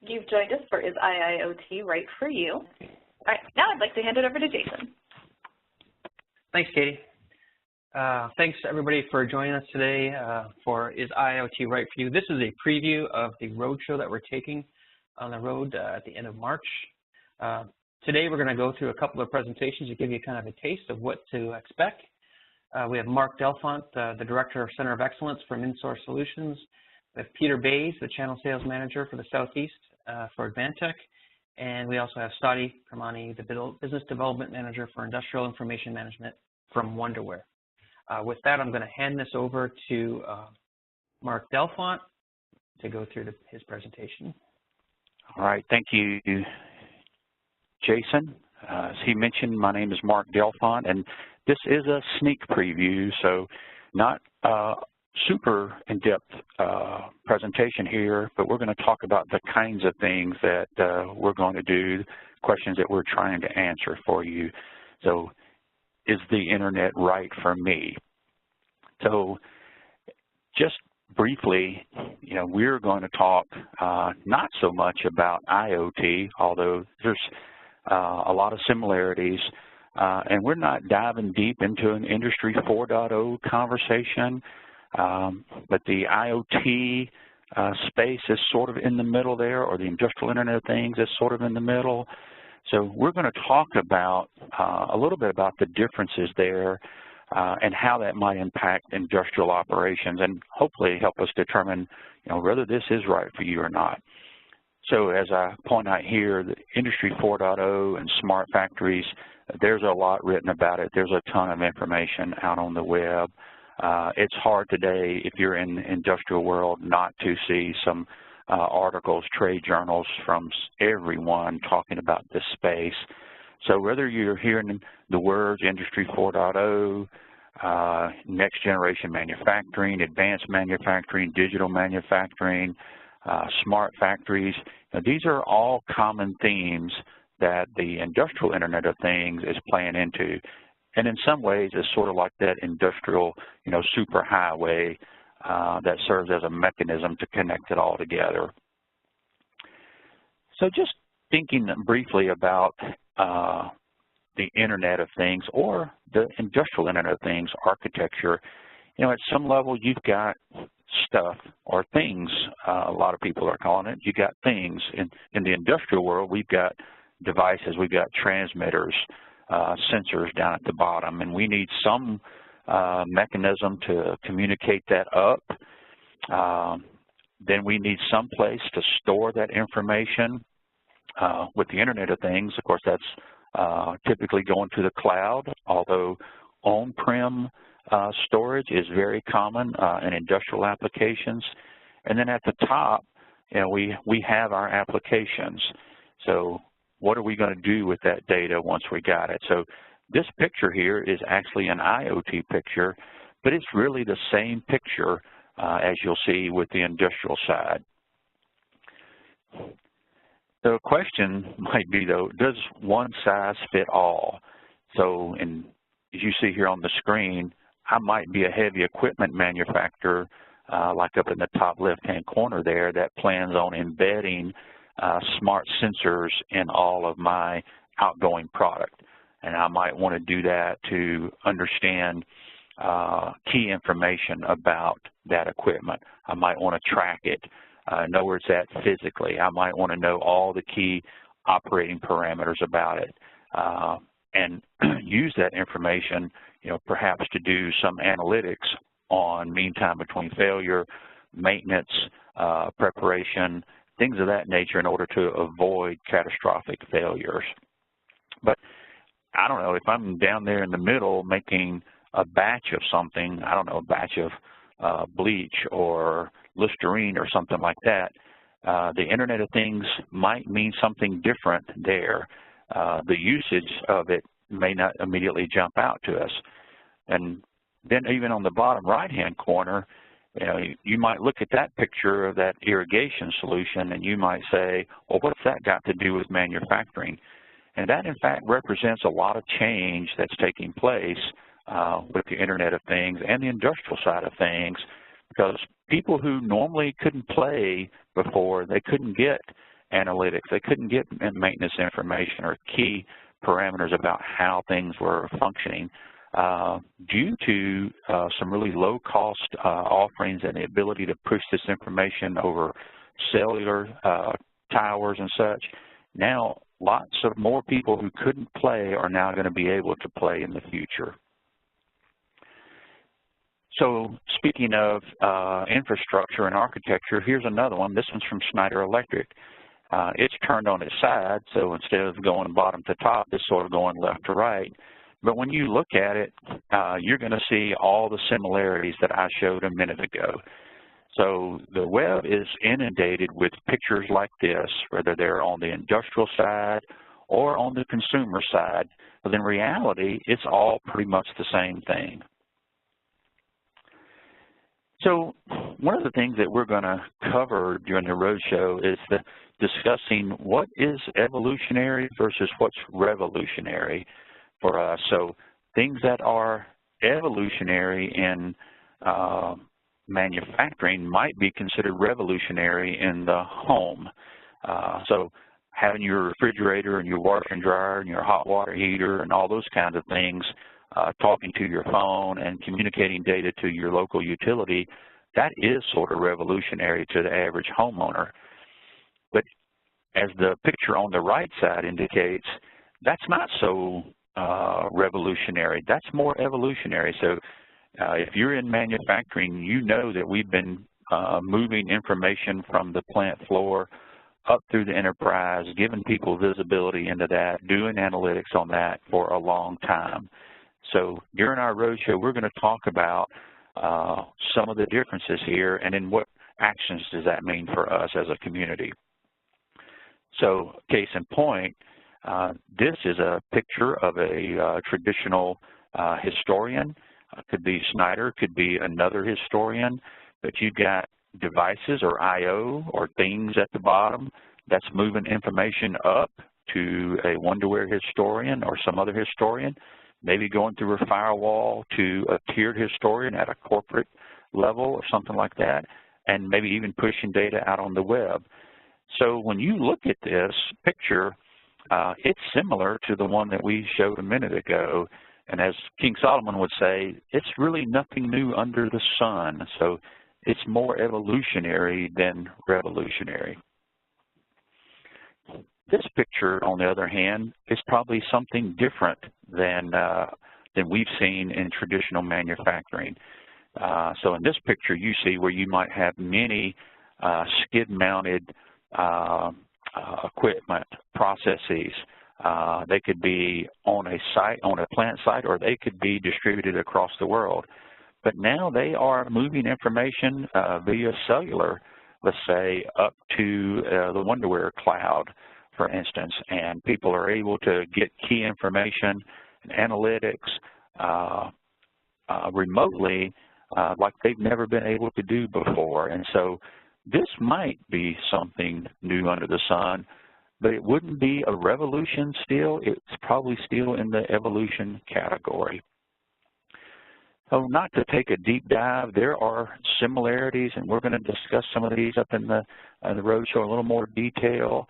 You've joined us for Is IIoT Right for You? All right, now I'd like to hand it over to Jason. Thanks, Katie. Thanks, everybody, for joining us today for Is IIoT Right for You? This is a preview of the roadshow that we're taking on the road at the end of March. Today, we're going to go through a couple of presentations to give you kind of a taste of what to expect. We have Mark Delfont, the Director of Center of Excellence from InSource Solutions. We have Peter Bays, the Channel Sales Manager for the Southeast for Advantech. And we also have Sadi Pramani, the Business Development Manager for Industrial Information Management from Wonderware. With that, I'm going to hand this over to Mark Delfont to go through his presentation. All right, thank you, Jason. As he mentioned, my name is Mark Delfont, and this is a sneak preview, so not super in-depth presentation here, but we're going to talk about the kinds of things that we're going to do, questions that we're trying to answer for you. So, is the internet right for me? So, just briefly, we're going to talk not so much about IoT, although there's a lot of similarities, and we're not diving deep into an Industry 4.0 conversation. But the IoT space is sort of in the middle there, or the Industrial Internet of Things is sort of in the middle. So we're going to talk about a little bit about the differences there and how that might impact industrial operations, and hopefully help us determine, whether this is right for you or not. So as I point out here, the Industry 4.0 and smart factories, there's a lot written about it. There's a ton of information out on the web. It's hard today, if you're in the industrial world, not to see some articles, trade journals from everyone talking about this space. So whether you're hearing the words Industry 4.0, next generation manufacturing, advanced manufacturing, digital manufacturing, smart factories, these are all common themes that the Industrial Internet of Things is playing into. And in some ways, it's sort of like that industrial, superhighway that serves as a mechanism to connect it all together. So just thinking briefly about the Internet of Things, or the Industrial Internet of Things architecture, at some level you've got stuff or things, a lot of people are calling it. You got things. In the industrial world, we've got devices, we've got transmitters, sensors down at the bottom, and we need some mechanism to communicate that up. Then we need some place to store that information. With the Internet of Things, of course, that's typically going to the cloud, although on-prem storage is very common in industrial applications. And then at the top, we have our applications. So what are we going to do with that data once we got it? So this picture here is actually an IoT picture, but it's really the same picture as you'll see with the industrial side. The question might be, though, does one size fit all? So as you see here on the screen, I might be a heavy equipment manufacturer, like up in the top left-hand corner there, that plans on embedding smart sensors in all of my outgoing product. And I might want to do that to understand key information about that equipment. I might want to track it, know where it's at physically. I might want to know all the key operating parameters about it, and use that information, perhaps to do some analytics on mean time between failure, maintenance, preparation, things of that nature in order to avoid catastrophic failures. But I don't know, if I'm down there in the middle making a batch of something, I don't know, a batch of bleach or Listerine or something like that, the Internet of Things might mean something different there. The usage of it may not immediately jump out to us. And then even on the bottom right-hand corner, you might look at that picture of that irrigation solution and you might say, well, what's that got to do with manufacturing? And that, in fact, represents a lot of change that's taking place with the Internet of Things and the industrial side of things, because people who normally couldn't play before, they couldn't get analytics. They couldn't get maintenance information or key parameters about how things were functioning due to some really low-cost offerings and the ability to push this information over cellular towers and such. Now, lots of more people who couldn't play are now going to be able to play in the future. So speaking of infrastructure and architecture, here's another one. This one's from Schneider Electric. It's turned on its side, so instead of going bottom to top, it's sort of going left to right. But when you look at it, you're going to see all the similarities that I showed a minute ago. So the web is inundated with pictures like this, whether they're on the industrial side or on the consumer side. But in reality, it's all pretty much the same thing. So one of the things that we're going to cover during the roadshow is discussing what is evolutionary versus what's revolutionary for us. So things that are evolutionary in manufacturing might be considered revolutionary in the home. So having your refrigerator and your washer and dryer and your hot water heater and all those kinds of things, talking to your phone and communicating data to your local utility, that is sort of revolutionary to the average homeowner. But as the picture on the right side indicates, that's not so revolutionary. That's more evolutionary. So if you're in manufacturing, you know that we've been moving information from the plant floor up through the enterprise, giving people visibility into that, doing analytics on that for a long time. So during our roadshow, we're going to talk about some of the differences here and then what actions does that mean for us as a community. So case in point, this is a picture of a traditional historian. Could be Schneider, could be another historian, but you've got devices or I/O or things at the bottom that's moving information up to a Wonderware historian or some other historian, maybe going through a firewall to a tiered historian at a corporate level or something like that, and maybe even pushing data out on the web. So when you look at this picture, it's similar to the one that we showed a minute ago. And as King Solomon would say, it's really nothing new under the sun. So it's more evolutionary than revolutionary. This picture, on the other hand, is probably something different than we've seen in traditional manufacturing. So in this picture, you see where you might have many skid-mounted equipment processes. They could be on a site, on a plant site, or they could be distributed across the world. But now they are moving information via cellular, let's say, up to the Wonderware cloud, for instance, and people are able to get key information and analytics remotely like they've never been able to do before. And so this might be something new under the sun, but it wouldn't be a revolution still. It's probably still in the evolution category. So not to take a deep dive, there are similarities, and we're going to discuss some of these up in the roadshow in a little more detail.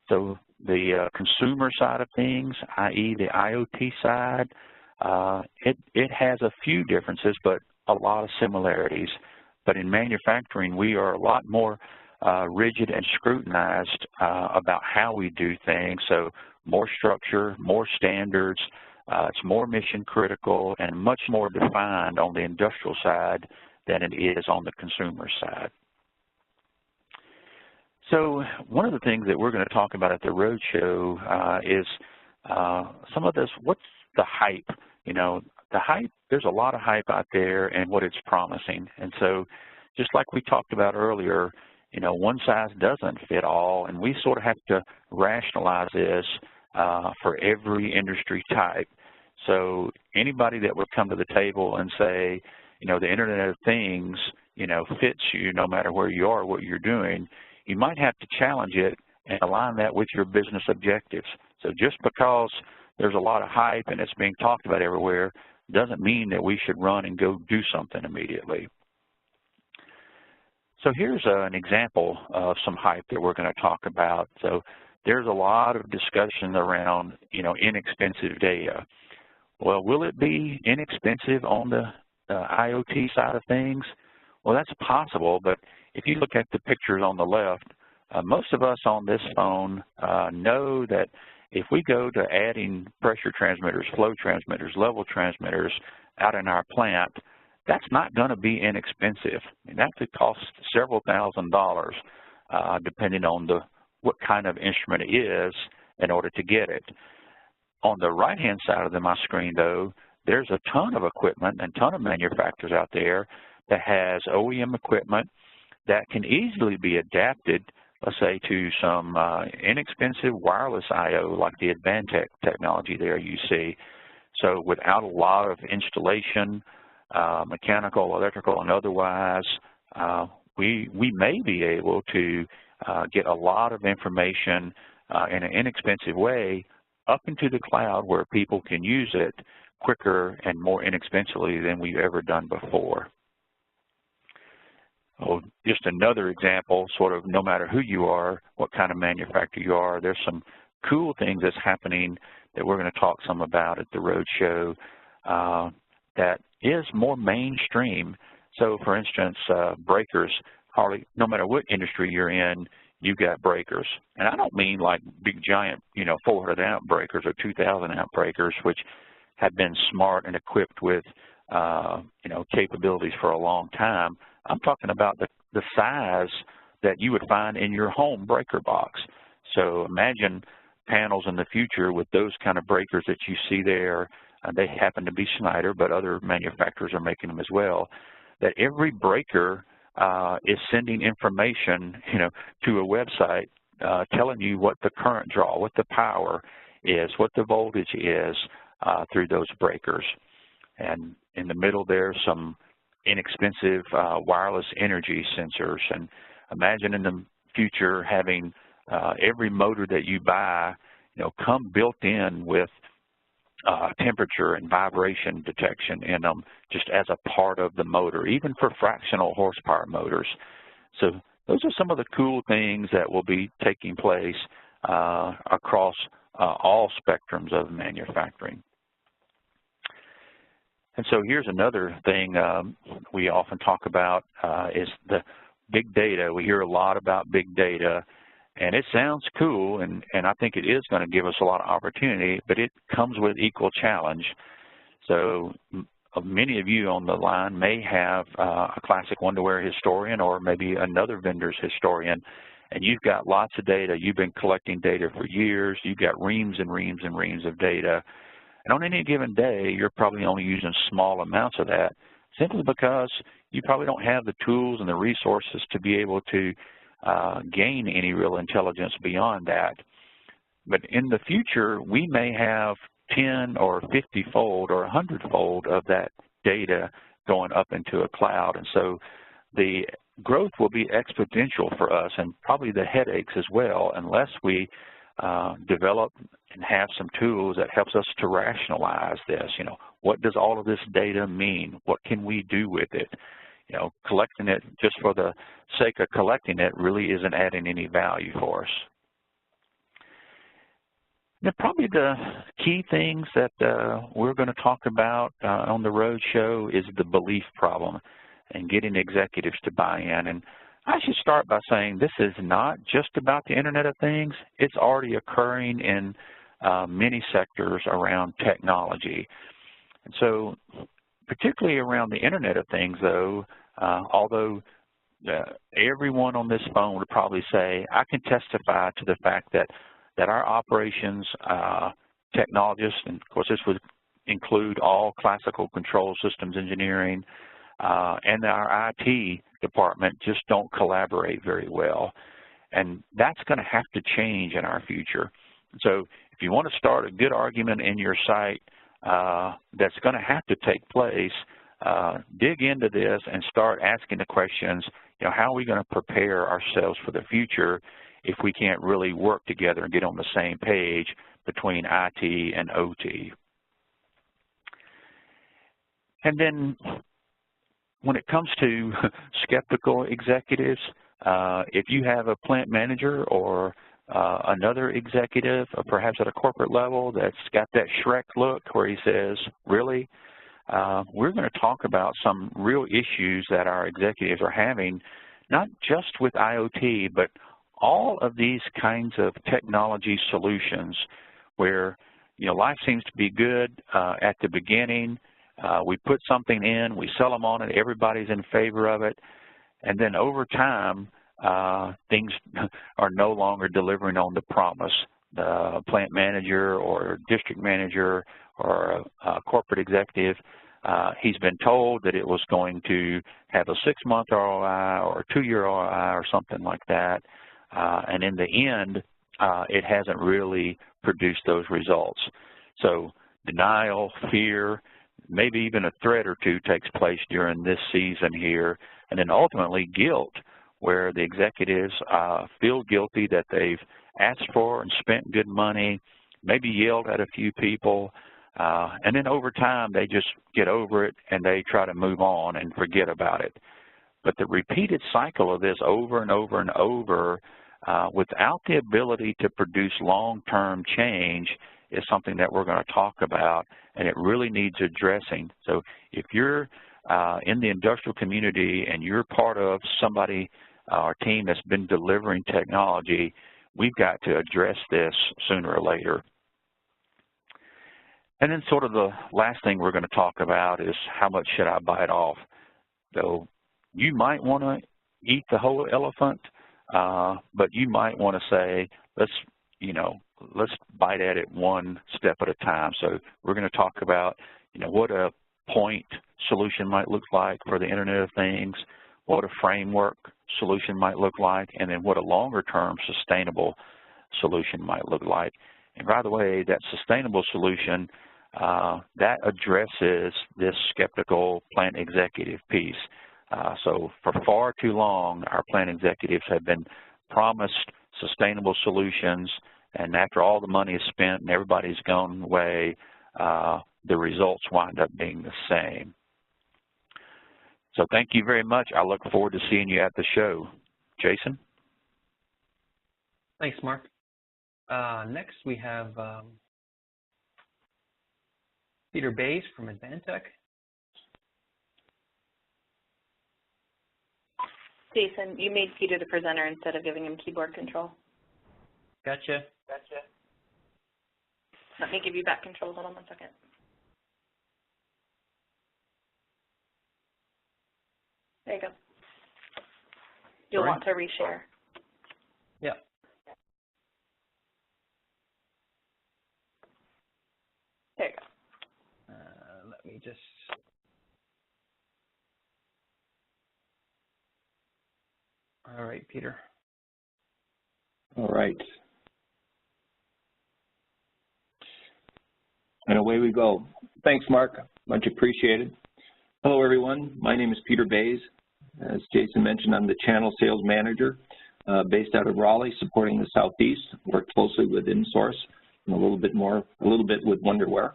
So the consumer side of things, i.e. the IoT side, it has a few differences, but a lot of similarities. But in manufacturing, we are a lot more rigid and scrutinized about how we do things. So more structure, more standards, it's more mission critical and much more defined on the industrial side than it is on the consumer side. So one of the things that we're going to talk about at the roadshow is some of this, what's the hype? You know, the hype, there's a lot of hype out there and what it's promising. And so just like we talked about earlier, you know, one size doesn't fit all, and we sort of have to rationalize this for every industry type. So anybody that would come to the table and say, you know, the Internet of Things, you know, fits you no matter where you are, what you're doing, you might have to challenge it and align that with your business objectives. So just because there's a lot of hype and it's being talked about everywhere doesn't mean that we should run and go do something immediately. So here's an example of some hype that we're going to talk about. So there's a lot of discussion around, inexpensive data. Well, will it be inexpensive on the IoT side of things? Well, that's possible, but if you look at the pictures on the left, most of us on this phone know that if we go to adding pressure transmitters, flow transmitters, level transmitters out in our plant, that's not going to be inexpensive. That could cost several $1,000s depending on what kind of instrument it is in order to get it. On the right-hand side of my screen, though, there's a ton of equipment and ton of manufacturers out there that has OEM equipment that can easily be adapted, let's say, to some inexpensive wireless I/O like the Advantech technology there you see. So without a lot of installation, mechanical, electrical, and otherwise, we may be able to get a lot of information in an inexpensive way up into the cloud where people can use it quicker and more inexpensively than we've ever done before. Oh, just another example, sort of no matter who you are, what kind of manufacturer you are, there's some cool things that's happening that we're going to talk some about at the Roadshow that is more mainstream. So for instance, breakers, no matter what industry you're in, you've got breakers. And I don't mean like big giant, 400 amp breakers or 2,000 amp breakers, which have been smart and equipped with, capabilities for a long time. I'm talking about the size that you would find in your home breaker box. So imagine panels in the future with those kind of breakers that you see there. They happen to be Schneider, but other manufacturers are making them as well. That every breaker is sending information, to a website telling you what the current draw, what the power is, what the voltage is through those breakers. And in the middle there's some inexpensive wireless energy sensors. And imagine in the future having every motor that you buy, come built in with temperature and vibration detection in them just as a part of the motor, even for fractional horsepower motors. So those are some of the cool things that will be taking place across all spectrums of manufacturing. And so here's another thing we often talk about is the big data. We hear a lot about big data, and it sounds cool, and I think it is going to give us a lot of opportunity, but it comes with equal challenge. So many of you on the line may have a classic Wonderware historian or maybe another vendor's historian, and you've got lots of data. You've been collecting data for years. You've got reams and reams and reams of data. And on any given day, you're probably only using small amounts of that simply because you probably don't have the tools and the resources to be able to gain any real intelligence beyond that. But in the future, we may have 10 or 50-fold or 100-fold of that data going up into a cloud. And so the growth will be exponential for us, and probably the headaches as well, unless we develop and have some tools that helps us to rationalize this. What does all of this data mean? What can we do with it? Collecting it just for the sake of collecting it really isn't adding any value for us. Now, probably the key things that we're going to talk about on the Roadshow is the belief problem and getting executives to buy in. And I should start by saying this is not just about the Internet of Things. It's already occurring in many sectors around technology. And so particularly around the Internet of Things, though, although everyone on this phone would probably say, I can testify to the fact that our operations technologists, and of course this would include all classical control systems engineering, and our IT department just don't collaborate very well. And that's going to have to change in our future. So if you want to start a good argument in your site that's going to have to take place, dig into this and start asking the questions, how are we going to prepare ourselves for the future if we can't really work together and get on the same page between IT and OT? And then when it comes to skeptical executives, if you have a plant manager or another executive, perhaps at a corporate level, that's got that Shrek look where he says, really? We're going to talk about some real issues that our executives are having, not just with IoT, but all of these kinds of technology solutions where, you know, life seems to be good at the beginning. We put something in, we sell them on it, everybody's in favor of it, and then over time, things are no longer delivering on the promise. The plant manager or district manager or a corporate executive, he's been told that it was going to have a 6-month ROI or a 2-year ROI or something like that, and in the end, it hasn't really produced those results. So denial, fear, maybe even a threat or two takes place during this season here, and then ultimately guilt, where the executives feel guilty that they've asked for and spent good money, maybe yelled at a few people, and then over time they just get over it and they try to move on and forget about it. But the repeated cycle of this over and over and over without the ability to produce long-term change is something that we're going to talk about, and it really needs addressing. So if you're in the industrial community and you're part of somebody, our team that's been delivering technology, we've got to address this sooner or later. And then sort of the last thing we're going to talk about is how much should I bite off? So you might want to eat the whole elephant, but you might want to say, let's bite at it one step at a time. So we're going to talk about, what a point solution might look like for the Internet of Things, what a framework solution might look like, and then what a longer-term sustainable solution might look like. And by the way, that sustainable solution, that addresses this skeptical plant executive piece. So for far too long, our plant executives have been promised sustainable solutions, and after all the money is spent and everybody's gone away, the results wind up being the same. So thank you very much. I look forward to seeing you at the show. Jason? Thanks, Mark. Next we have Peter Bays from Advantech. Jason, you made Peter the presenter instead of giving him keyboard control. Gotcha. Let me give you back control. Hold on 1 second. There you go. You'll want to reshare. Yeah. There you go. Let me just... All right, Peter. All right. And away we go. Thanks, Mark. Much appreciated. Hello, everyone. My name is Peter Bays. As Jason mentioned, I'm the Channel Sales Manager based out of Raleigh, supporting the Southeast. Work closely with InSource and a little bit with Wonderware.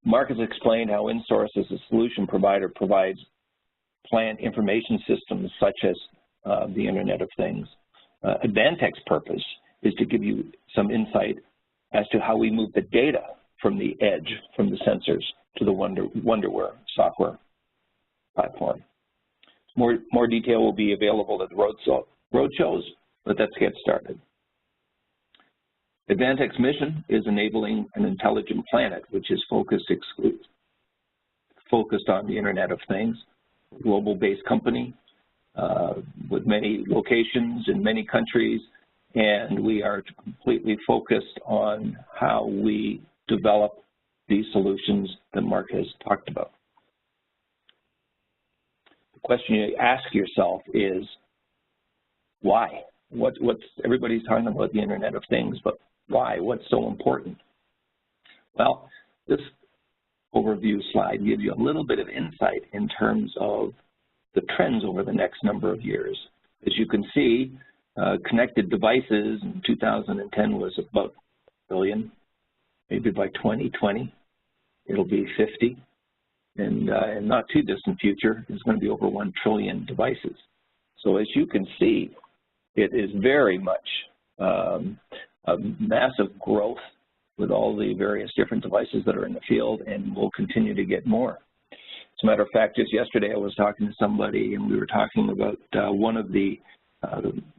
Mark has explained how InSource as a solution provider provides plant information systems such as the Internet of Things. Advantech's purpose is to give you some insight as to how we move the data from the edge, from the sensors, to the Wonderware software platform. More detail will be available at the roadshows, but let's get started. Advantech's mission is enabling an intelligent planet, which is focused on the Internet of Things. Global-based company with many locations in many countries, and we are completely focused on how we develop these solutions that Mark has talked about. The question you ask yourself is, why? Everybody's talking about the Internet of Things, but why? What's so important? Well, this overview slide gives you a little bit of insight in terms of the trends over the next number of years. As you can see, connected devices in 2010 was about 1 billion. Maybe by 2020, it'll be 50. and in not too distant future, is going to be over 1 trillion devices. So as you can see, it is very much a massive growth with all the various different devices that are in the field, and we'll continue to get more. As a matter of fact, just yesterday I was talking to somebody, and we were talking about one of the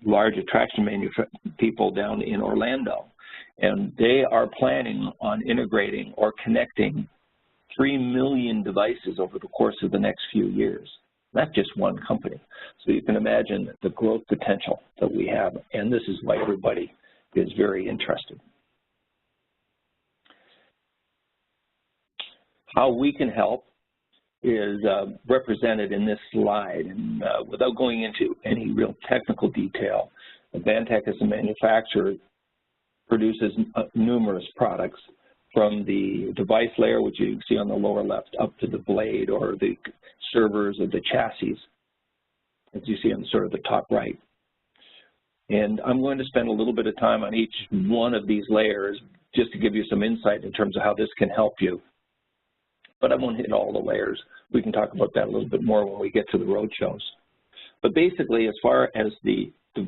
large attraction people down in Orlando, and they are planning on integrating or connecting 3 million devices over the course of the next few years. That's just one company. So you can imagine the growth potential that we have, and this is why everybody is very interested. How we can help is represented in this slide, and without going into any real technical detail, Advantech as a manufacturer produces numerous products from the device layer, which you see on the lower left, up to the blade or the servers or the chassis, as you see on sort of the top right. And I'm going to spend a little bit of time on each one of these layers just to give you some insight in terms of how this can help you. But I won't hit all the layers. We can talk about that a little bit more when we get to the road shows. But basically, as far as as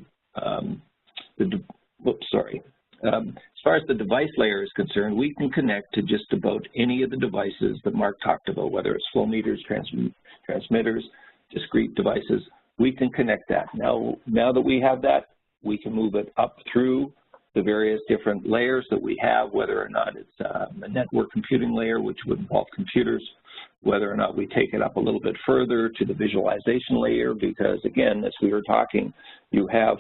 far as the device layer is concerned, we can connect to just about any of the devices that Mark talked about, whether it's flow meters, transmitters, discrete devices. We can connect that. Now that we have that, we can move it up through the various different layers that we have, whether or not it's a network computing layer, which would involve computers, whether or not we take it up a little bit further to the visualization layer, because again, as we were talking, you have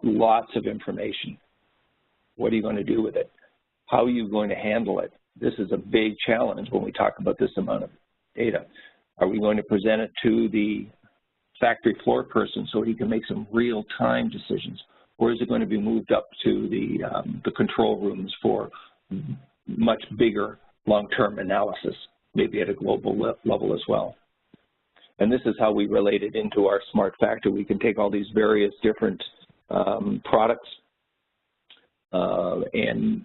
lots of information. What are you going to do with it? How are you going to handle it? This is a big challenge when we talk about this amount of data. Are we going to present it to the factory floor person so he can make some real-time decisions? Or is it going to be moved up to the control rooms for much bigger long-term analysis, maybe at a global level as well? And this is how we relate it into our smart factory. We can take all these various different products and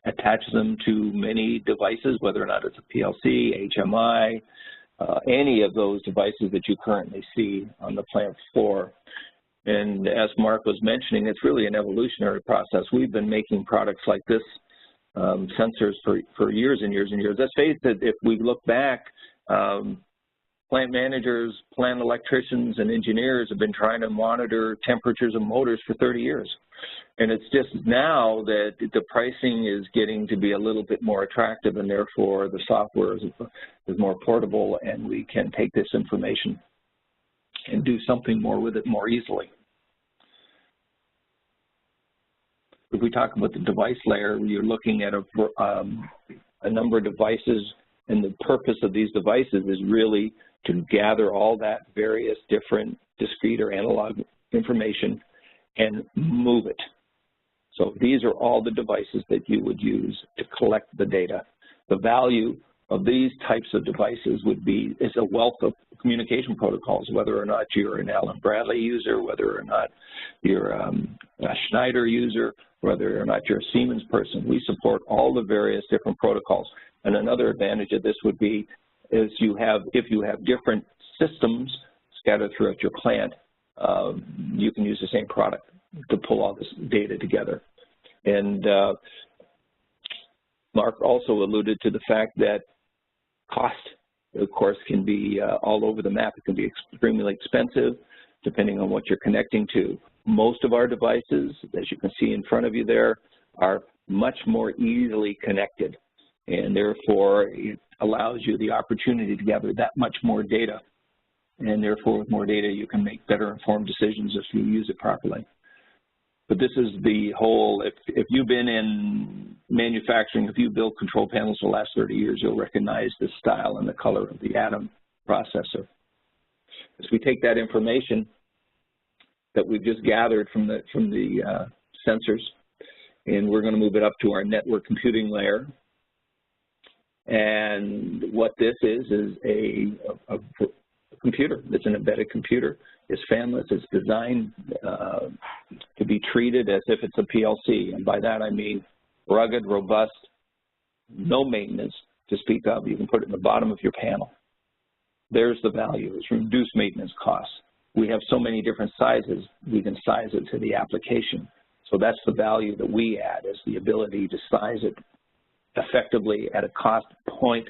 attach them to many devices, whether or not it's a PLC, HMI, any of those devices that you currently see on the plant floor. And as Mark was mentioning, it's really an evolutionary process. We've been making products like this, sensors, for years and years and years. Let's face it, if we look back, plant managers, plant electricians, and engineers have been trying to monitor temperatures of motors for 30 years. And it's just now that the pricing is getting to be a little bit more attractive, and therefore the software is more portable, and we can take this information and do something more with it more easily. If we talk about the device layer, you're looking at a number of devices, and the purpose of these devices is really to gather all that various different discrete or analog information and move it. So these are all the devices that you would use to collect the data. The value of these types of devices is a wealth of communication protocols, whether or not you're an Allen Bradley user, whether or not you're a Schneider user, whether or not you're a Siemens person. We support all the various different protocols. And another advantage of this would be is if you have different systems scattered throughout your plant, you can use the same product to pull all this data together. And Mark also alluded to the fact that cost, of course, can be all over the map. It can be extremely expensive depending on what you're connecting to. Most of our devices, as you can see in front of you there, are much more easily connected, and therefore it allows you the opportunity to gather that much more data, and therefore with more data you can make better informed decisions if you use it properly. But this is the whole, if you've been in manufacturing, if you built control panels for the last 30 years, you'll recognize the style and the color of the Atom processor. As we take that information that we've just gathered from the sensors, and we're going to move it up to our network computing layer. And what this is a computer. It's an embedded computer. It's fanless. It's designed to be treated as if it's a PLC. And by that I mean rugged, robust, no maintenance, to speak of. You can put it in the bottom of your panel. There's the value. It's reduced maintenance costs. We have so many different sizes, we can size it to the application. So that's the value that we add, is the ability to size it effectively at a cost point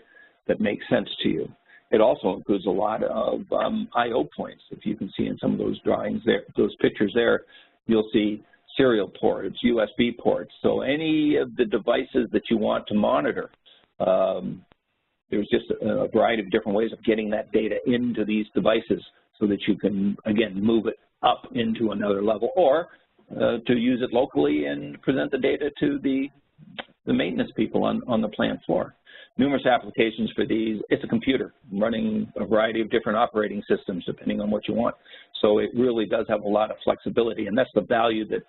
that makes sense to you. It also includes a lot of I/O points. If you can see in some of those drawings there, those pictures there, you'll see serial ports, USB ports. So any of the devices that you want to monitor, there's just a variety of different ways of getting that data into these devices so that you can, again, move it up into another level, or to use it locally and present the data to the maintenance people on the plant floor. Numerous applications for these. It's a computer running a variety of different operating systems depending on what you want. So it really does have a lot of flexibility, and that's the value that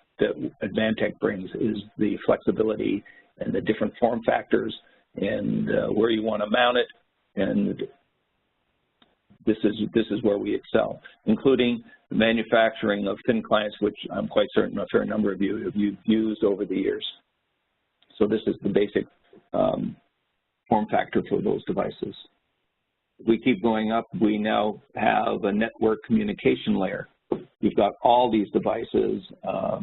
Advantech brings, is the flexibility and the different form factors and where you want to mount it. And this is where we excel, including the manufacturing of thin clients, which I'm quite certain a fair number of you have used over the years. So this is the basic form factor for those devices. If we keep going up, we now have a network communication layer. You've got all these devices,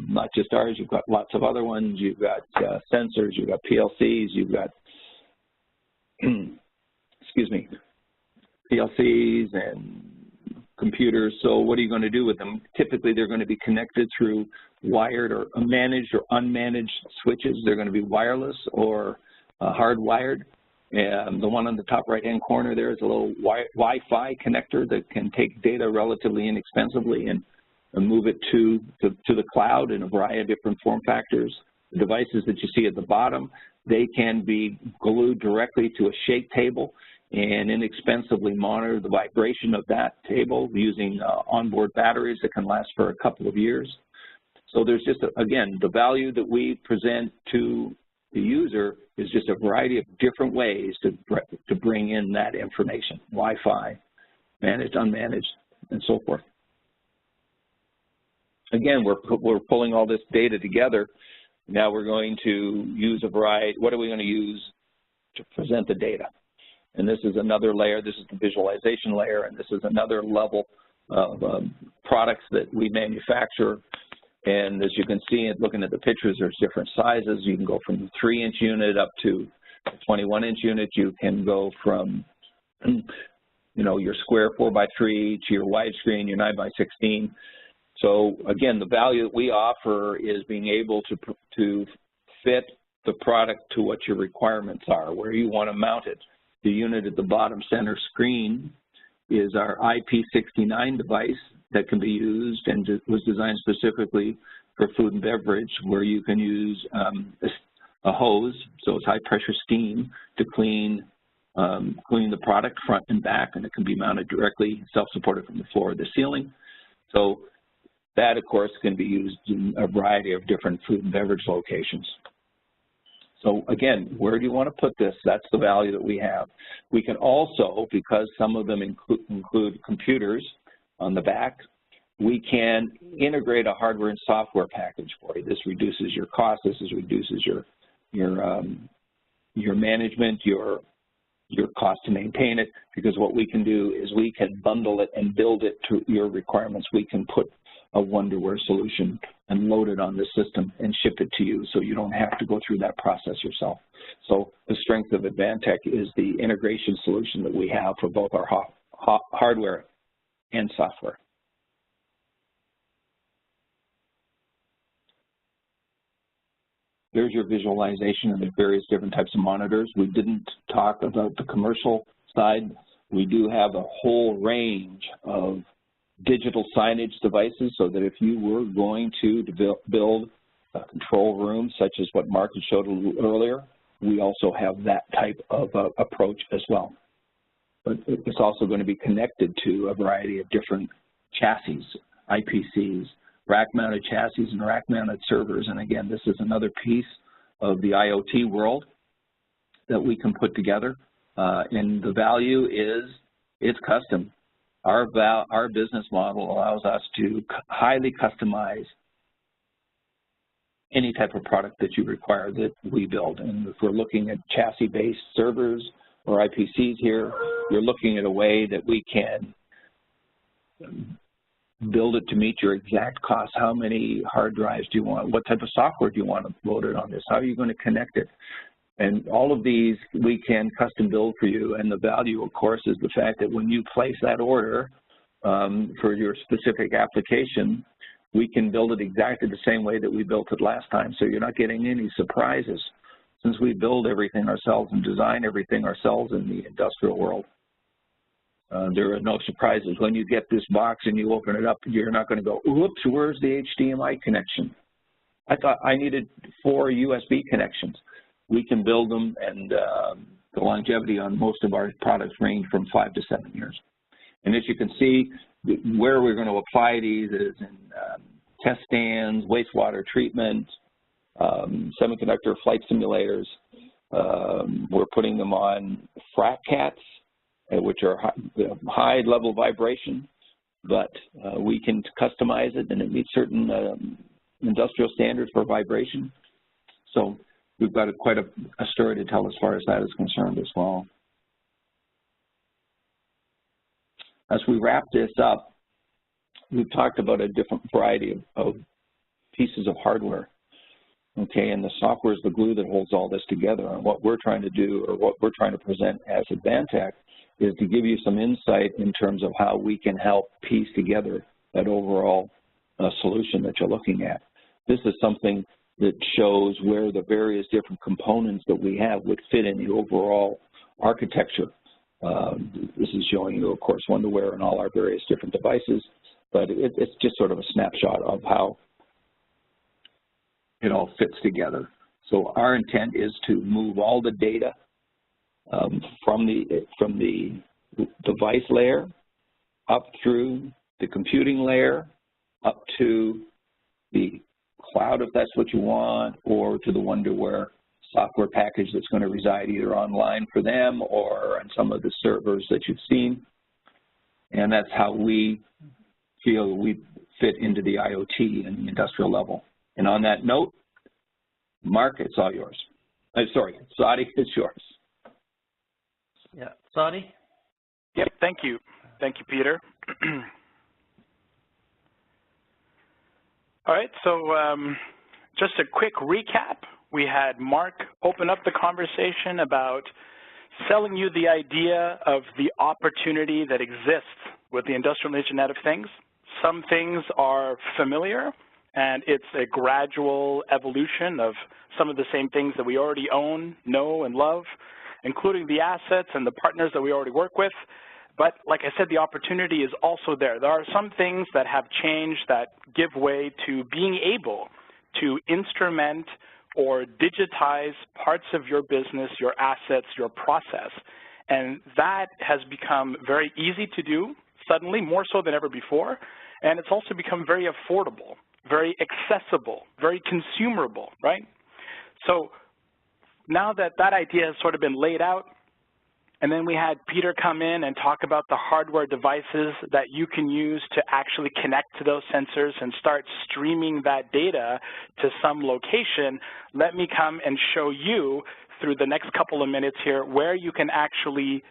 not just ours, you've got lots of other ones, you've got sensors, you've got PLCs, you've got, excuse me, PLCs and computers. So what are you going to do with them? Typically, they're going to be connected through wired or managed or unmanaged switches. They're going to be wireless or hardwired. And the one on the top right-hand corner there is a little Wi-Fi connector that can take data relatively inexpensively and move it to the cloud in a variety of different form factors. The devices that you see at the bottom, they can be glued directly to a shake table and inexpensively monitor the vibration of that table using onboard batteries that can last for a couple of years. So there's just, again, the value that we present to the user is just a variety of different ways to bring in that information, Wi-Fi, managed, unmanaged, and so forth. Again, we're pulling all this data together. Now we're going to use a variety. What are we going to use to present the data? And this is another layer. This is the visualization layer, and this is another level of products that we manufacture. And as you can see, looking at the pictures, there's different sizes. You can go from the 3-inch unit up to a 21-inch unit. You can go from, your square 4x3 to your widescreen, your 9x16. So again, the value that we offer is being able to fit the product to what your requirements are, where you want to mount it. The unit at the bottom center screen is our IP69 device that can be used and was designed specifically for food and beverage, where you can use a hose, so it's high pressure steam, to clean the product front and back, and it can be mounted directly, self-supported from the floor or the ceiling. So that, of course, can be used in a variety of different food and beverage locations. So again, where do you want to put this? That's the value that we have. We can also, because some of them include computers on the back, we can integrate a hardware and software package for you. This reduces your cost. This reduces your management, your cost to maintain it, because what we can do is we can bundle it and build it to your requirements. We can put a Wonderware solution and load it on the system and ship it to you, so you don't have to go through that process yourself. So the strength of Advantech is the integration solution that we have for both our hardware and software. There's your visualization of the various different types of monitors. We didn't talk about the commercial side. We do have a whole range of digital signage devices, so that if you were going to build a control room, such as what Mark had showed a little earlier, we also have that type of approach as well. But it's also going to be connected to a variety of different chassis, IPCs, rack-mounted chassis and rack-mounted servers. And again, this is another piece of the IoT world that we can put together. And the value is it's custom. Our business model allows us to highly customize any type of product that you require that we build. And if we're looking at chassis-based servers, or IPCs here. You're looking at a way that we can build it to meet your exact cost. How many hard drives do you want? What type of software do you want loaded on this? How are you going to connect it? And all of these we can custom build for you. And the value, of course, is the fact that when you place that order for your specific application, we can build it exactly the same way that we built it last time. So you're not getting any surprises, since we build everything ourselves and design everything ourselves in the industrial world. There are no surprises. When you get this box and you open it up, you're not going to go, oops, where's the HDMI connection? I thought I needed 4 USB connections. We can build them, and the longevity on most of our products range from 5 to 7 years. And as you can see, where we're going to apply these is in test stands, wastewater treatment, semiconductor flight simulators. We're putting them on frac cats, which are high level vibration, but we can customize it, and it meets certain industrial standards for vibration. So we've got quite a story to tell as far as that is concerned as well. As we wrap this up, we've talked about a different variety of pieces of hardware. Okay, and the software is the glue that holds all this together. And what we're trying to do, or what we're trying to present as Advantech, is to give you some insight in terms of how we can help piece together that overall solution that you're looking at. This is something that shows where the various different components that we have would fit in the overall architecture. This is showing you, of course, Wonderware and all our various different devices, but it's just sort of a snapshot of how it all fits together. So our intent is to move all the data from the device layer up through the computing layer, up to the cloud if that's what you want, or to the Wonderware software package that's going to reside either online for them or on some of the servers that you've seen. And that's how we feel we fit into the IoT and the industrial level. And on that note, Mark, it's all yours. Sorry, Sadi, it's yours. Yeah, Sadi? Yep, thank you. Thank you, Peter. All right, so just a quick recap. We had Mark open up the conversation about selling you the idea of the opportunity that exists with the Industrial Internet of Things. Some things are familiar, and it's a gradual evolution of some of the same things that we already own, know, and love, including the assets and the partners that we already work with. But like I said, the opportunity is also there. There are some things that have changed that give way to being able to instrument or digitize parts of your business, your assets, your process. And that has become very easy to do, suddenly, more so than ever before. And it's also become very affordable, very accessible, very consumable, right? So now that that idea has sort of been laid out, and then we had Peter come in and talk about the hardware devices that you can use to actually connect to those sensors and start streaming that data to some location. Let me come and show you through the next couple of minutes here where you can actually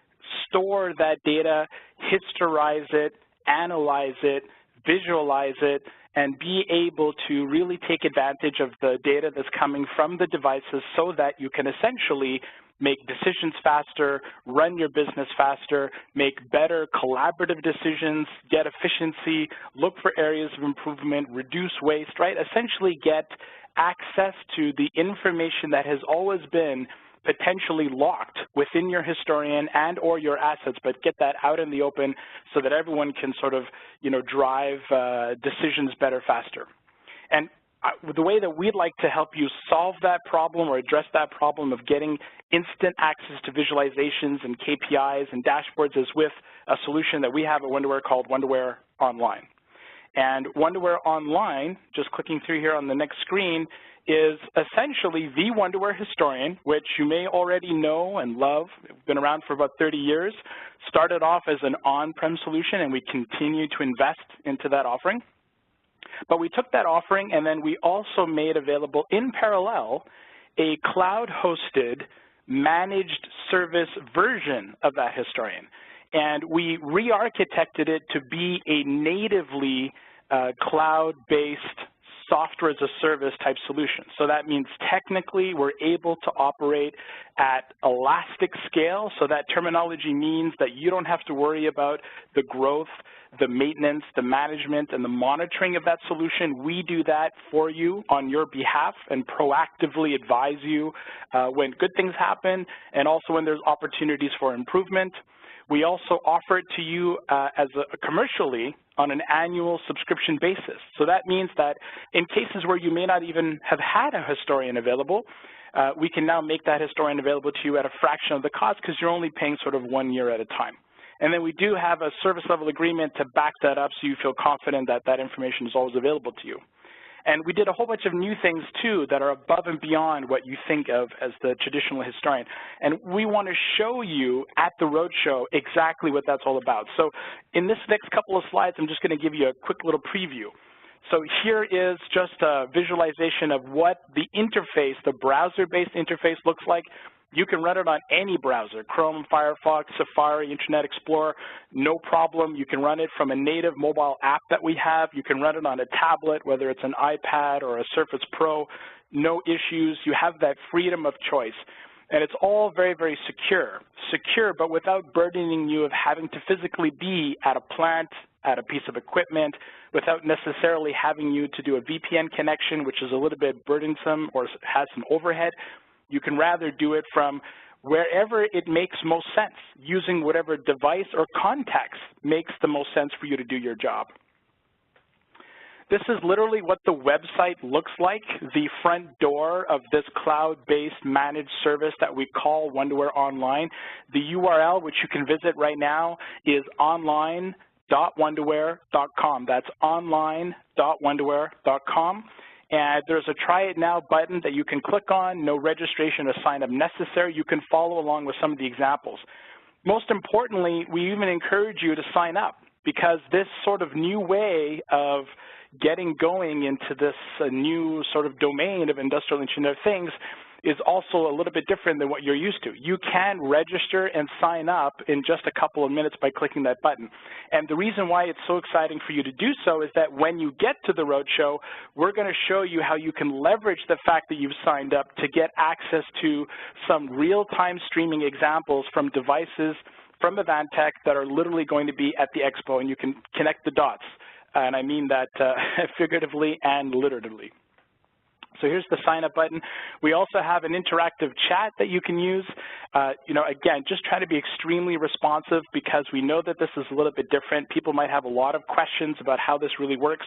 store that data, historize it, analyze it, visualize it, and be able to really take advantage of the data that's coming from the devices so that you can essentially make decisions faster, run your business faster, make better collaborative decisions, get efficiency, look for areas of improvement, reduce waste, right? Essentially get access to the information that has always been potentially locked within your historian and or your assets, but get that out in the open so that everyone can sort of, drive decisions better, faster. And the way that we'd like to help you solve that problem or address that problem of getting instant access to visualizations and KPIs and dashboards is with a solution that we have at Wonderware called Wonderware Online. And Wonderware Online, just clicking through here on the next screen, is essentially the Wonderware historian, which you may already know and love. It's been around for about 30 years. Started off as an on-prem solution, and we continue to invest into that offering. But we took that offering, and then we also made available in parallel a cloud-hosted managed service version of that historian. And we re-architected it to be a natively cloud-based software as a service type solution. So that means technically we're able to operate at elastic scale. So that terminology means that you don't have to worry about the growth, the maintenance, the management, and the monitoring of that solution. We do that for you on your behalf and proactively advise you when good things happen and also when there's opportunities for improvement. We also offer it to you commercially on an annual subscription basis. So that means that in cases where you may not even have had a historian available, we can now make that historian available to you at a fraction of the cost because you're only paying sort of 1 year at a time. And then we do have a service level agreement to back that up so you feel confident that that information is always available to you. And we did a whole bunch of new things, too, that are above and beyond what you think of as the traditional historian. And we want to show you at the Roadshow exactly what that's all about. So in this next couple of slides, I'm just going to give you a quick little preview. So here is just a visualization of what the interface, the browser-based interface looks like. You can run it on any browser, Chrome, Firefox, Safari, Internet Explorer, no problem. You can run it from a native mobile app that we have. You can run it on a tablet, whether it's an iPad or a Surface Pro, no issues. You have that freedom of choice. And it's all very, very secure, but without burdening you of having to physically be at a plant, at a piece of equipment, without necessarily having you to do a VPN connection, which is a little bit burdensome or has some overhead. You can rather do it from wherever it makes most sense, using whatever device or context makes the most sense for you to do your job. This is literally what the website looks like, the front door of this cloud-based managed service that we call Wonderware Online. The URL, which you can visit right now, is online.wonderware.com. That's online.wonderware.com. And there's a Try It Now button that you can click on, no registration or sign up necessary. You can follow along with some of the examples. Most importantly, we even encourage you to sign up because this sort of new way of getting going into this new sort of domain of industrial Internet of Things is also a little bit different than what you're used to. You can register and sign up in just a couple of minutes by clicking that button. And the reason why it's so exciting for you to do so is that when you get to the Roadshow, we're going to show you how you can leverage the fact that you've signed up to get access to some real-time streaming examples from devices from Advantech that are literally going to be at the expo, and you can connect the dots. And I mean that figuratively and literally. So here's the sign up button. We also have an interactive chat that you can use. Again, just try to be extremely responsive because we know that this is a little bit different. People might have a lot of questions about how this really works.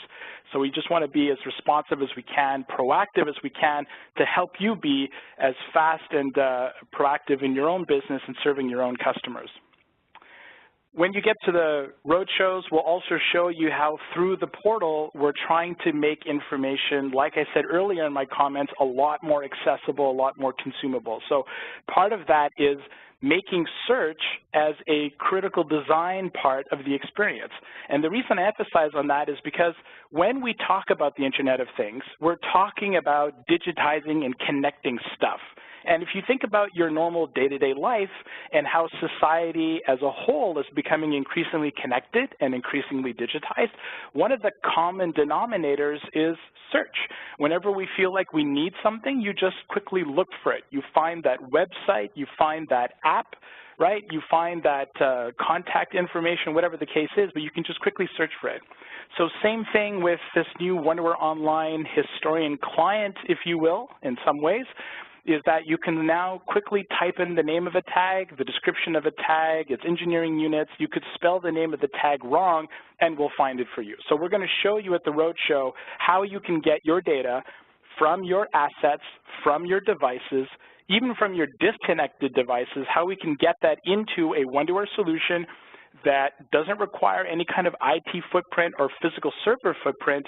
So we just want to be as responsive as we can, proactive as we can to help you be as fast and proactive in your own business and serving your own customers. When you get to the roadshows, we'll also show you how through the portal we're trying to make information, like I said earlier in my comments, a lot more accessible, a lot more consumable. So part of that is making search as a critical design part of the experience. And the reason I emphasize on that is because when we talk about the Internet of Things, we're talking about digitizing and connecting stuff. And if you think about your normal day-to-day life and how society as a whole is becoming increasingly connected and increasingly digitized, one of the common denominators is search. Whenever we feel like we need something, you just quickly look for it. You find that website, you find that app, right? You find that contact information, whatever the case is, but you can just quickly search for it. So same thing with this new Wonderware Online historian client, if you will, in some ways, is that you can now quickly type in the name of a tag, the description of a tag, its engineering units. You could spell the name of the tag wrong, and we'll find it for you. So we're going to show you at the Roadshow how you can get your data from your assets, from your devices, even from your disconnected devices, how we can get that into a Wonderware solution that doesn't require any kind of IT footprint or physical server footprint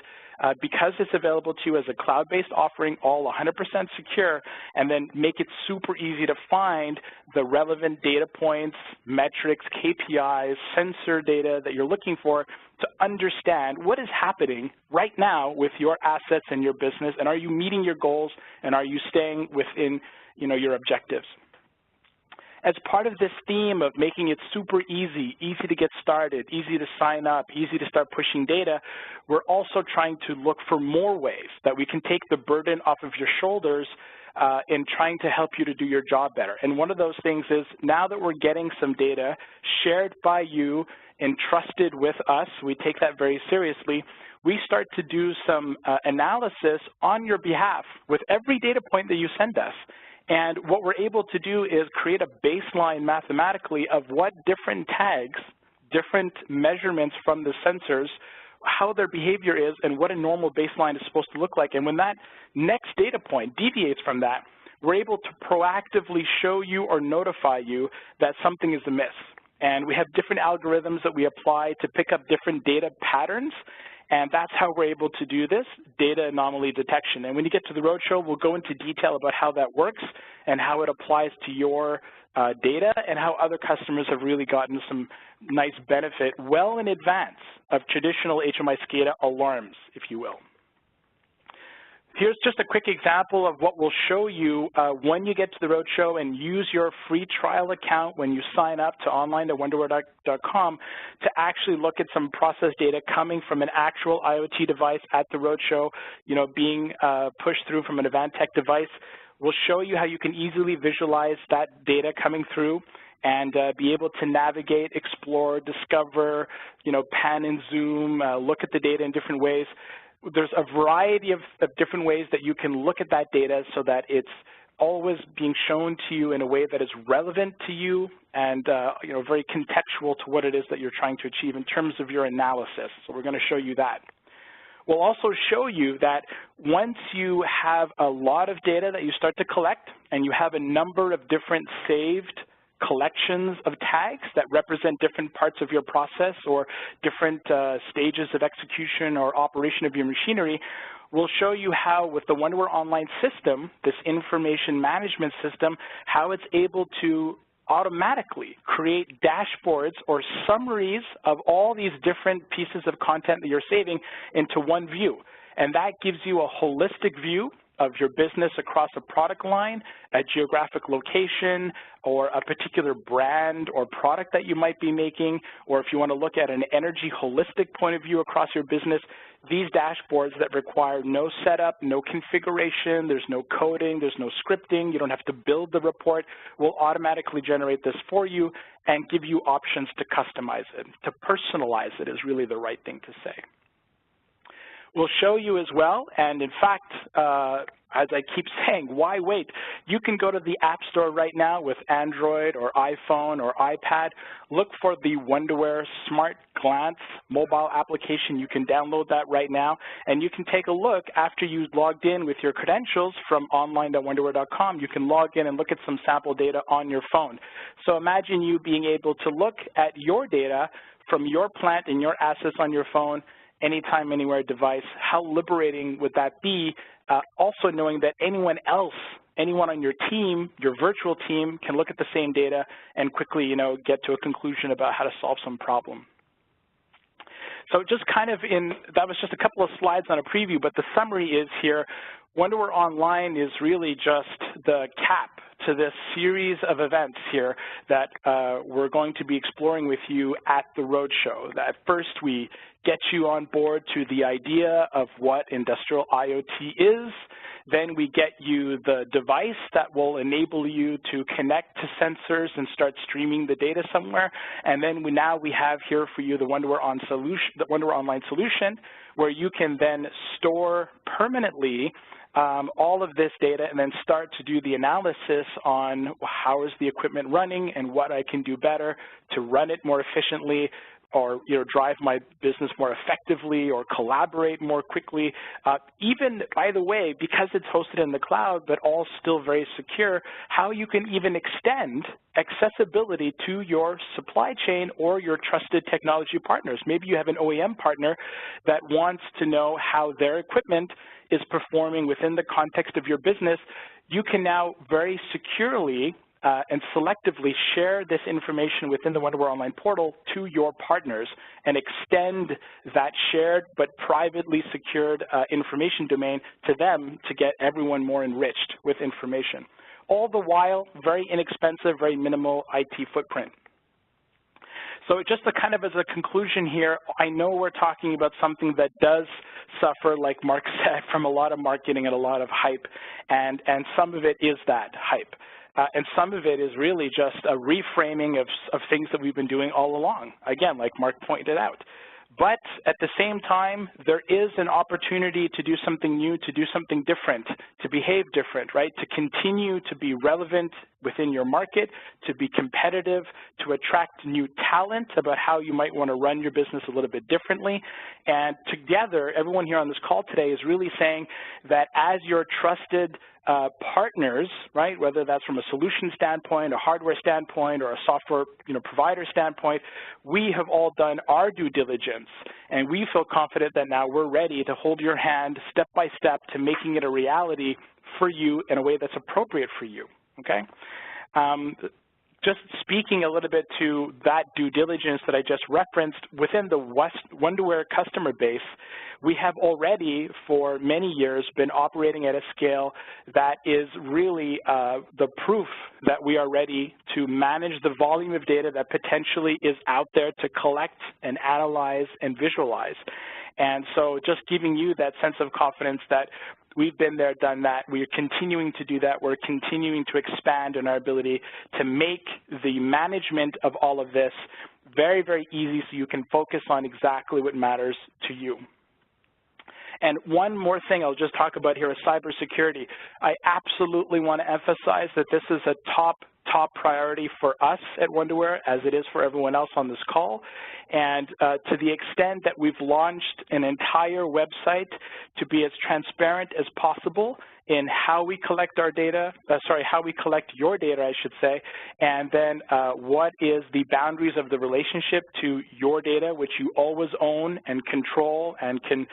because it's available to you as a cloud-based offering, all 100% secure, and then make it super easy to find the relevant data points, metrics, KPIs, sensor data that you're looking for to understand what is happening right now with your assets and your business, and are you meeting your goals, and are you staying within your objectives. as part of this theme of making it super easy, easy to get started, easy to sign up, easy to start pushing data, we're also trying to look for more ways that we can take the burden off of your shoulders in trying to help you to do your job better. And one of those things is, now that we're getting some data shared by you, entrusted with us, we take that very seriously, we start to do some analysis on your behalf with every data point that you send us. And what we're able to do is create a baseline mathematically of what different tags, different measurements from the sensors, how their behavior is, and what a normal baseline is supposed to look like. And when that next data point deviates from that, we're able to proactively show you or notify you that something is amiss. And we have different algorithms that we apply to pick up different data patterns, and that's how we're able to do this, data anomaly detection. And when you get to the Roadshow, we'll go into detail about how that works and how it applies to your data and how other customers have really gotten some nice benefit well in advance of traditional HMI SCADA alarms, if you will. Here's just a quick example of what we'll show you when you get to the Roadshow and use your free trial account when you sign up to online.wonderware.com to actually look at some process data coming from an actual IoT device at the Roadshow, being pushed through from an Advantech device. We'll show you how you can easily visualize that data coming through and be able to navigate, explore, discover, pan and zoom, look at the data in different ways. There's a variety of different ways that you can look at that data so that it's always being shown to you in a way that is relevant to you and very contextual to what it is that you're trying to achieve in terms of your analysis. So we're going to show you that. We'll also show you that once you have a lot of data that you start to collect and you have a number of different saved collections of tags that represent different parts of your process or different stages of execution or operation of your machinery, we'll show you how with the Wonderware Online system, this information management system, how it's able to automatically create dashboards or summaries of all these different pieces of content that you're saving into one view. And that gives you a holistic view of your business across a product line, a geographic location, or a particular brand or product that you might be making, or if you want to look at an energy holistic point of view across your business, these dashboards that require no setup, no configuration, there's no coding, there's no scripting, you don't have to build the report, will automatically generate this for you and give you options to customize it. To personalize it is really the right thing to say. We'll show you as well, and in fact, as I keep saying, why wait? You can go to the App Store right now with Android or iPhone or iPad. Look for the Wonderware Smart Glance mobile application. You can download that right now, and you can take a look after you've logged in with your credentials from online.wonderware.com. You can log in and look at some sample data on your phone. So imagine you being able to look at your data from your plant and your assets on your phone, anytime, anywhere device. How liberating would that be? Also knowing that anyone else, anyone on your team, your virtual team, can look at the same data and quickly, get to a conclusion about how to solve some problem. So just kind of that was just a couple of slides on a preview, but the summary is here, Wonderware Online is really just the cap to this series of events here that we're going to be exploring with you at the Roadshow. That first we get you on board to the idea of what industrial IoT is. Then we get you the device that will enable you to connect to sensors and start streaming the data somewhere. And then now we have here for you the Wonderware Online solution, where you can then store permanently all of this data and then start to do the analysis on how is the equipment running and what I can do better to run it more efficiently, or drive my business more effectively, or collaborate more quickly. Even, by the way, because it's hosted in the cloud, but all still very secure, how you can even extend accessibility to your supply chain or your trusted technology partners. Maybe you have an OEM partner that wants to know how their equipment is performing within the context of your business. You can now very securely and selectively share this information within the Wonderware Online portal to your partners and extend that shared but privately secured information domain to them to get everyone more enriched with information. all the while very inexpensive, very minimal IT footprint. So just to kind of as a conclusion here, I know we're talking about something that does suffer, like Mark said, from a lot of marketing and a lot of hype, and some of it is that hype. And some of it is really just a reframing of things that we've been doing all along, again, like Mark pointed out. But at the same time, there is an opportunity to do something new, to do something different, to behave different, right? To continue to be relevant within your market, to be competitive, to attract new talent about how you might want to run your business a little bit differently. And together, everyone here on this call today is really saying that as your trusted partners, right, whether that's from a solution standpoint, a hardware standpoint, or a software provider standpoint, we have all done our due diligence, and we feel confident that now we're ready to hold your hand step by step to making it a reality for you in a way that's appropriate for you, okay? Just speaking a little bit to that due diligence that I just referenced, within the Wonderware customer base, we have already for many years been operating at a scale that is really the proof that we are ready to manage the volume of data that potentially is out there to collect and analyze and visualize. And so just giving you that sense of confidence that we've been there, done that. We are continuing to do that. We're continuing to expand in our ability to make the management of all of this very, very easy so you can focus on exactly what matters to you. And one more thing I'll just talk about here is cybersecurity. I absolutely want to emphasize that this is a top priority for us at Wonderware, as it is for everyone else on this call. And to the extent that we've launched an entire website to be as transparent as possible in how we collect our data, how we collect your data, I should say, and then what is the boundaries of the relationship to your data, which you always own and control and can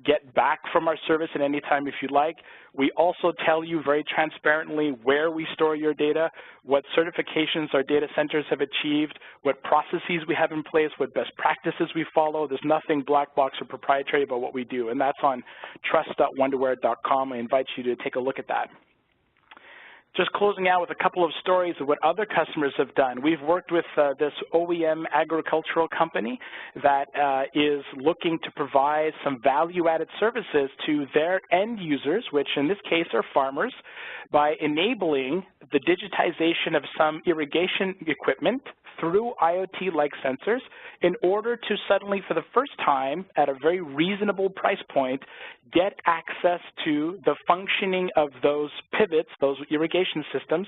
get back from our service at any time if you'd like. We also tell you very transparently where we store your data, what certifications our data centers have achieved, what processes we have in place, what best practices we follow. There's nothing black box or proprietary about what we do, and that's on trust.wonderware.com. I invite you to take a look at that. Just closing out with a couple of stories of what other customers have done. We've worked with this OEM agricultural company that is looking to provide some value-added services to their end users, which in this case are farmers, by enabling the digitization of some irrigation equipment through IoT-like sensors in order to suddenly, for the first time, at a very reasonable price point, get access to the functioning of those pivots, those irrigation systems,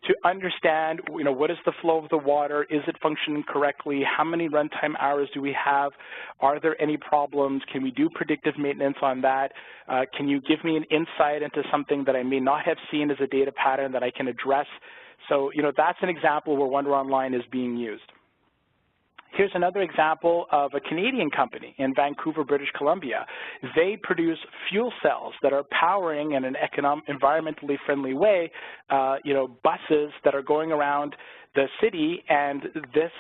to understand, what is the flow of the water? Is it functioning correctly? How many runtime hours do we have? Are there any problems? Can we do predictive maintenance on that? Can you give me an insight into something that I may not have seen as a data pattern that I can address? So, that's an example where Wonder Online is being used. Here's another example of a Canadian company in Vancouver, British Columbia. They produce fuel cells that are powering in an environmentally friendly way, buses that are going around the city, and this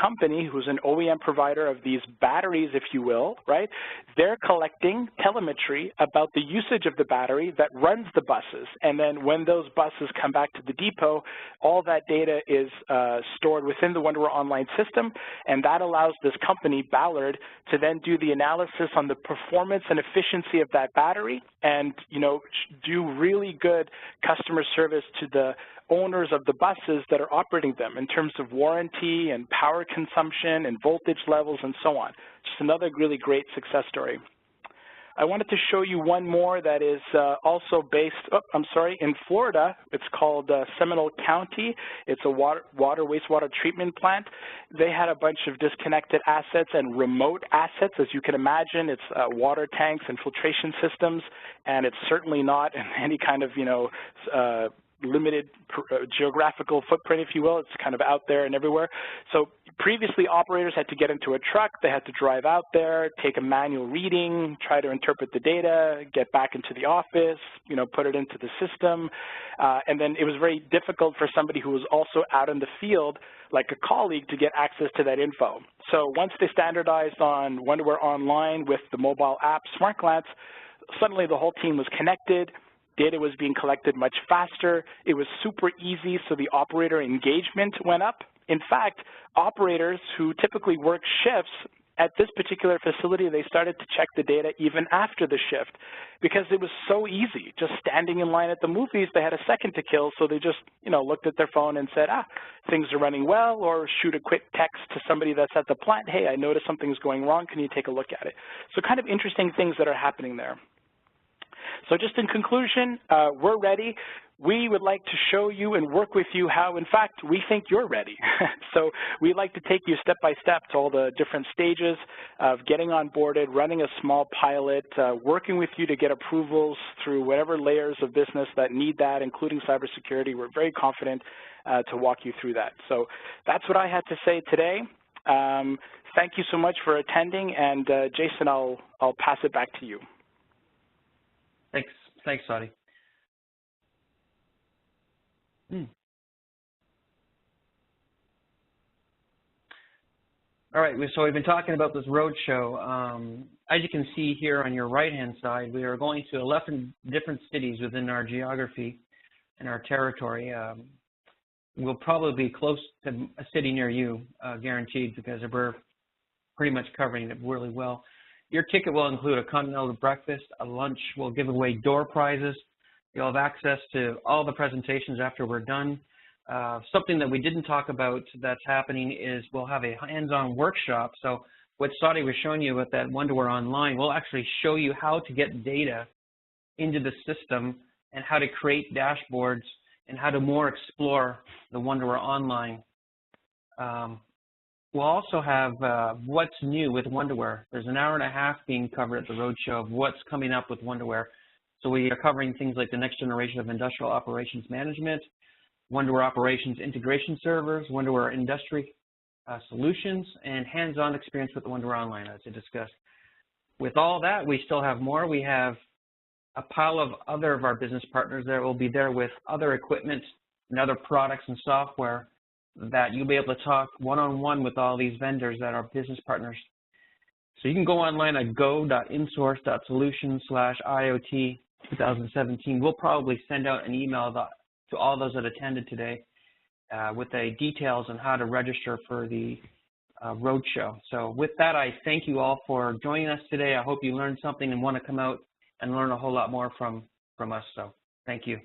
company, who's an OEM provider of these batteries, if you will, right, they're collecting telemetry about the usage of the battery that runs the buses. And then when those buses come back to the depot, all that data is stored within the Wonderware Online system, and that allows this company, Ballard, to then do the analysis on the performance and efficiency of that battery and, do really good customer service to the owners of the buses that are operating them in terms of warranty and power consumption and voltage levels and so on. Just another really great success story. I wanted to show you one more that is also based, in Florida. It's called Seminole County. It's a wastewater treatment plant. They had a bunch of disconnected assets and remote assets. As you can imagine, it's water tanks and filtration systems, and it's certainly not in any kind of, limited geographical footprint, if you will. It's kind of out there and everywhere. So previously, operators had to get into a truck. They had to drive out there, take a manual reading, try to interpret the data, get back into the office, put it into the system. And then it was very difficult for somebody who was also out in the field, like a colleague, to get access to that info. So once they standardized on Wonderware Online with the mobile app SmartGlance, suddenly the whole team was connected. Data was being collected much faster. It was super easy, so the operator engagement went up. In fact, operators who typically work shifts at this particular facility, they started to check the data even after the shift because it was so easy. Just standing in line at the movies, they had a second to kill, so they just, looked at their phone and said, things are running well, or shoot a quick text to somebody that's at the plant, hey, I noticed something's going wrong, can you take a look at it? So kind of interesting things that are happening there. So just in conclusion, we're ready. We would like to show you and work with you how, in fact, we think you're ready. So we'd like to take you step by step to all the different stages of getting onboarded, running a small pilot, working with you to get approvals through whatever layers of business that need that, including cybersecurity. We're very confident to walk you through that. So that's what I had to say today. Thank you so much for attending, and Jason, I'll pass it back to you. Thanks, Sadi. All right, so we've been talking about this roadshow. As you can see here on your right-hand side, we are going to 11 different cities within our geography and our territory. We'll probably be close to a city near you, guaranteed, because we're pretty much covering it really well. Your ticket will include a continental breakfast, a lunch. We'll give away door prizes. You'll have access to all the presentations after we're done. Something that we didn't talk about that's happening is we'll have a hands-on workshop. So what Sadi was showing you with that Wonderware Online, we'll actually show you how to get data into the system and how to create dashboards and how to more explore the Wonderware Online. We'll also have what's new with Wonderware. There's an hour and a half being covered at the Roadshow of what's coming up with Wonderware. So we are covering things like the next generation of industrial operations management, Wonderware operations integration servers, Wonderware industry solutions, and hands-on experience with the Wonderware Online, as I discussed. With all that, we still have more. We have a pile of other of our business partners that will be there with other equipment and other products and software that you'll be able to talk one-on-one with all these vendors that are business partners. So you can go online at go.insource.solutions/IoT 2017. We'll probably send out an email to all those that attended today with the details on how to register for the roadshow. So with that, I thank you all for joining us today. I hope you learned something and want to come out and learn a whole lot more from us. So thank you.